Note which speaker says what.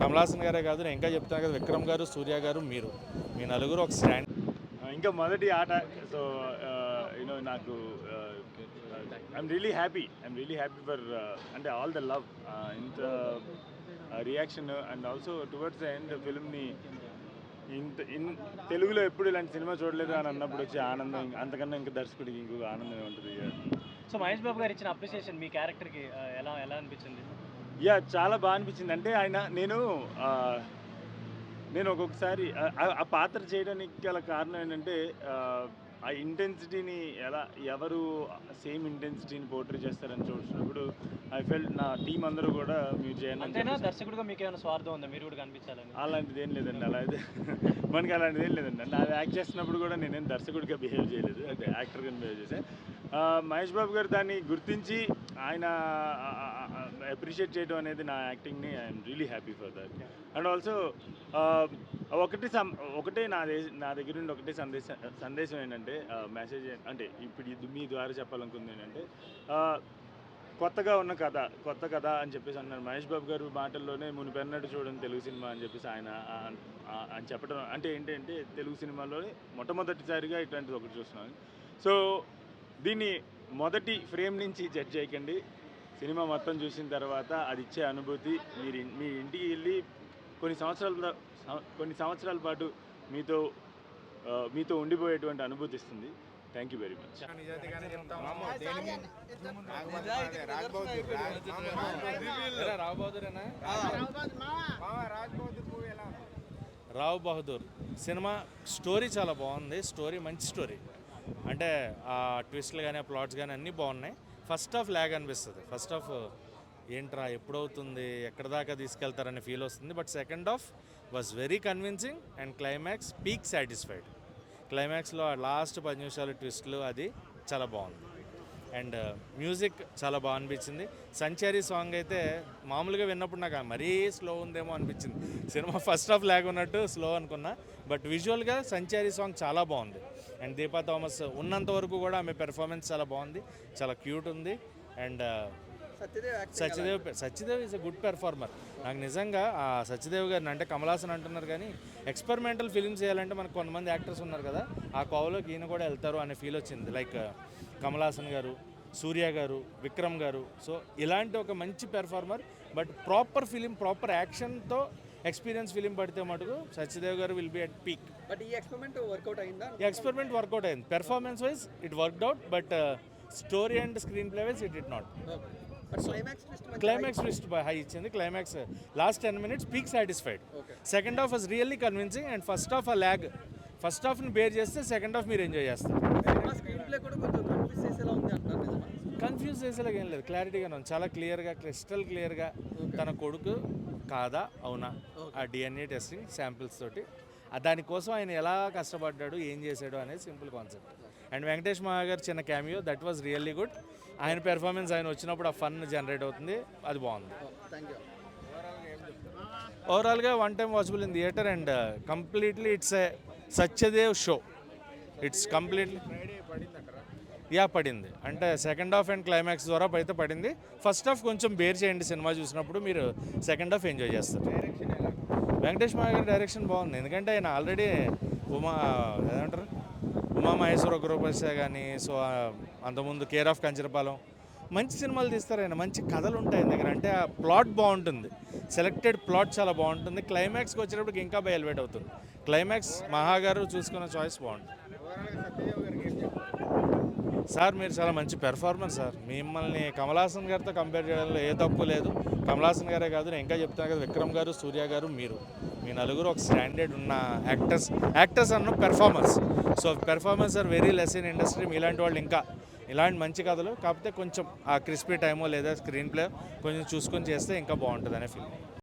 Speaker 1: కమల్ హాసన్ గారే కాదు, నేను ఇంకా చెప్తాను కదా, విక్రమ్ గారు, సూర్య గారు, మీరు మీ నలుగురు ఒక స్టాండ్.
Speaker 2: ఇంకా మొదటి ఆట. సో నాకు ఐఎమ్ రియలీ హ్యాపీ ఫర్ అంటే ఆల్ ద లవ్, ఇంత reaction and also towards the end ఫిల్మ్ని తెలుగులో ఎప్పుడు ఇలాంటి సినిమా చూడలేదు అని అన్నప్పుడు వచ్చే ఆనందం అంతకన్నా ఇంకా దర్శకుడికి ఇంకొక ఆనందమే ఉంటుంది.
Speaker 3: సో మహేష్ బాబు గారు ఇచ్చిన అప్రిసియేషన్ మీ క్యారెక్టర్కి ఎలా అనిపించింది?
Speaker 2: చాలా బాగా అనిపించింది. అంటే నేను ఒక్కొక్కసారి ఆ పాత్ర చేయడానికి గల కారణం ఏంటంటే ఆ ఇంటెన్సిటీని ఎవరు సేమ్ ఇంటెన్సిటీని పోర్ట్రే చేస్తారని చూసినప్పుడు ఐ ఫెల్ట్ నా టీం అందరూ కూడా మీరు చేయండి.
Speaker 3: దర్శకుడిగా మీకు ఏమైనా స్వార్థం ఉందా, మీరు కూడా కనిపించాలని?
Speaker 2: అలాంటిది ఏం లేదండి. మనకి అలాంటిది ఏం లేదండి. అది యాక్ట్ చేస్తున్నప్పుడు కూడా నేనేం దర్శకుడిగా బిహేవ్ చేయలేదు, అంటే యాక్టర్గా బిహేవ్ చేశాను. మహేష్ బాబు గారు దాన్ని గుర్తించి ఆయన అప్రిషియేట్ చేయడం అనేది నా యాక్టింగ్ని I'm really happy for that. And also ఒకటే నా దగ్గర నుండి ఒకటే సందేశం ఏంటంటే, మెసేజ్ అంటే ఇప్పుడు మీ ద్వారా చెప్పాలనుకుంది ఏంటంటే, కొత్త కథ అని చెప్పేసి అన్నారు మహేష్ బాబు గారు మాటల్లోనే. మునిపెన్నట్టు చూడండి తెలుగు సినిమా అని చెప్పేసి ఆయన అని చెప్పడం అంటే ఏంటంటే, తెలుగు సినిమాలోనే మొట్టమొదటిసారిగా ఇట్లాంటిది ఒకటి చూస్తున్నాను. సో దీన్ని మొదటి ఫ్రేమ్ నుంచి జడ్జ్ చేయకండి, సినిమా మొత్తం చూసిన తర్వాత అది ఇచ్చే అనుభూతి మీ ఇంటికి వెళ్ళి కొన్ని సంవత్సరాల పాటు మీతో ఉండిపోయేటువంటి అనుభూతి ఇస్తుంది. Thank you very much.
Speaker 1: Rao Bahadur cinema story చాలా బాగుంది. మంచి స్టోరీ, అంటే ఆ ట్విస్ట్లు కానీ ఆ ప్లాట్స్ కానీ అన్నీ బాగున్నాయి. ఫస్ట్ హాఫ్ ల్యాగ్ అనిపిస్తుంది. ఫస్ట్ హాఫ్ ఏంట్రా ఎప్పుడవుతుంది, ఎక్కడ దాకా తీసుకెళ్తారనే ఫీల్ వస్తుంది. But second half was very convincing and climax peak satisfied. క్లైమాక్స్లో లాస్ట్ 10 నిమిషాలు ట్విస్ట్లు అది చాలా బాగుంది. అండ్ మ్యూజిక్ చాలా బాగా అనిపించింది. సంచారి సాంగ్ అయితే మామూలుగా విన్నప్పుడు నాకు మరీ స్లో ఉందేమో అనిపించింది. సినిమా ఫస్ట్ హాఫ్ ల్యాగ్ ఉన్నట్టు స్లో అనుకున్నా, బట్ విజువల్గా సంచారి సాంగ్ చాలా బాగుంది. అండ్ దీపా థామస్ ఉన్నంత వరకు కూడా ఆమె పెర్ఫార్మెన్స్ చాలా బాగుంది, చాలా క్యూట్ ఉంది. And Satyadev is a good performer. నాకు నిజంగా ఆ సత్యదేవ్ గారిని, అంటే కమల్ హాసన్ అంటున్నారు కానీ ఎక్స్పెరిమెంటల్ ఫిల్మ్స్ చేయాలంటే మనకు కొంతమంది యాక్టర్స్ ఉన్నారు కదా, ఆ కోవలోకి ఈయన కూడా వెళ్తారు అనే ఫీల్ వచ్చింది. లైక్ కమల్ హాసన్ గారు, సూర్య గారు, విక్రమ్ గారు. సో ఇలాంటి ఒక మంచి పెర్ఫార్మర్, బట్ ప్రాపర్ యాక్షన్తో ఎక్స్పీరియన్స్ ఫిలిం పడితే మటుకు సత్యదేవ్ గారు will be at peak.
Speaker 4: But ఈ ఎక్స్పెరిమెంట్ వర్కౌట్ అయిందా?
Speaker 1: ఎక్స్పెరిమెంట్ వర్కౌట్ అయింది. Performance wise it worked out, but story and screenplay wise it did not. Climax twist high ఇచ్చింది. Climax last 10 minutes peak satisfied. Second half was really convincing and first half ఆ lag. First హాఫ్ని bear చేస్తే second half మీరు enjoy చేస్తారు. Confuse చేసేలాగా ఏం లేదు, క్లారిటీగానే ఉంది. చాలా క్లియర్గా, క్రిస్టల్ క్లియర్గా తన కొడుకు కాదా అవునా ఆ DNA టెస్టింగ్ శాంపిల్స్ తోటి దానికోసం ఆయన ఎలా కష్టపడ్డాడు, ఏం చేశాడు అనేది సింపుల్ కాన్సెప్ట్. అండ్ వెంకటేష్ మహా గారు చిన్న cameo, that was really good. ఆయన పెర్ఫార్మెన్స్ ఆయన వచ్చినప్పుడు ఆ ఫన్ జనరేట్ అవుతుంది, అది బాగుంది. ఓవరాల్గా one time watchable in theatre and completely it's a Satyadev show. It's completely పడింది. అంటే సెకండ్ హాఫ్ అండ్ క్లైమాక్స్ ద్వారా అయితే పడింది. ఫస్ట్ హాఫ్ కొంచెం బేర్ చేయండి, సినిమా చూసినప్పుడు మీరు సెకండ్ హాఫ్ ఎంజాయ్ చేస్తారు. వెంకటేష్ మహా గారి డైరెక్షన్ బాగుంది, ఎందుకంటే ఆయన ఆల్రెడీ ఉమా మహేశ్వర గ్రూపస్య కానీ, సో అంతకుముందు కేర్ ఆఫ్ కంచరపాలెం మంచి సినిమాలు తీస్తారు ఆయన. మంచి కథలు ఉంటాయి ఆయన దగ్గర, అంటే ఆ ప్లాట్ బాగుంటుంది, సెలెక్టెడ్ ప్లాట్ చాలా బాగుంటుంది. క్లైమాక్స్కి వచ్చేటప్పటికి ఇంకా బాగా ఎలివేట్ అవుతుంది. క్లైమాక్స్ మహా గారు చూసుకున్న చాయిస్ బాగుంటుంది. సార్ మీరు చాలా మంచి పెర్ఫార్మర్ సార్. మిమ్మల్ని కమల్ హాసన్ గారితో కంపేర్ చేయడంలో ఏ తప్పు లేదు. కమల్ హాసన్ గారే కాదు, నేను ఇంకా చెప్తాను కదా, విక్రమ్ గారు, సూర్య గారు, మీ నలుగురు ఒక స్టాండర్డ్ ఉన్న యాక్టర్స్ అన్న performers. So performers are very less in industry. ఇలాంటి వాళ్ళు ఇంకా ఇలాంటి మంచి కథలు, కాకపోతే కొంచెం ఆ క్రిస్పీ టైమో లేదా స్క్రీన్ ప్లే కొంచెం చూసుకొని చేస్తే ఇంకా బాగుంటుంది అనే ఫీల్.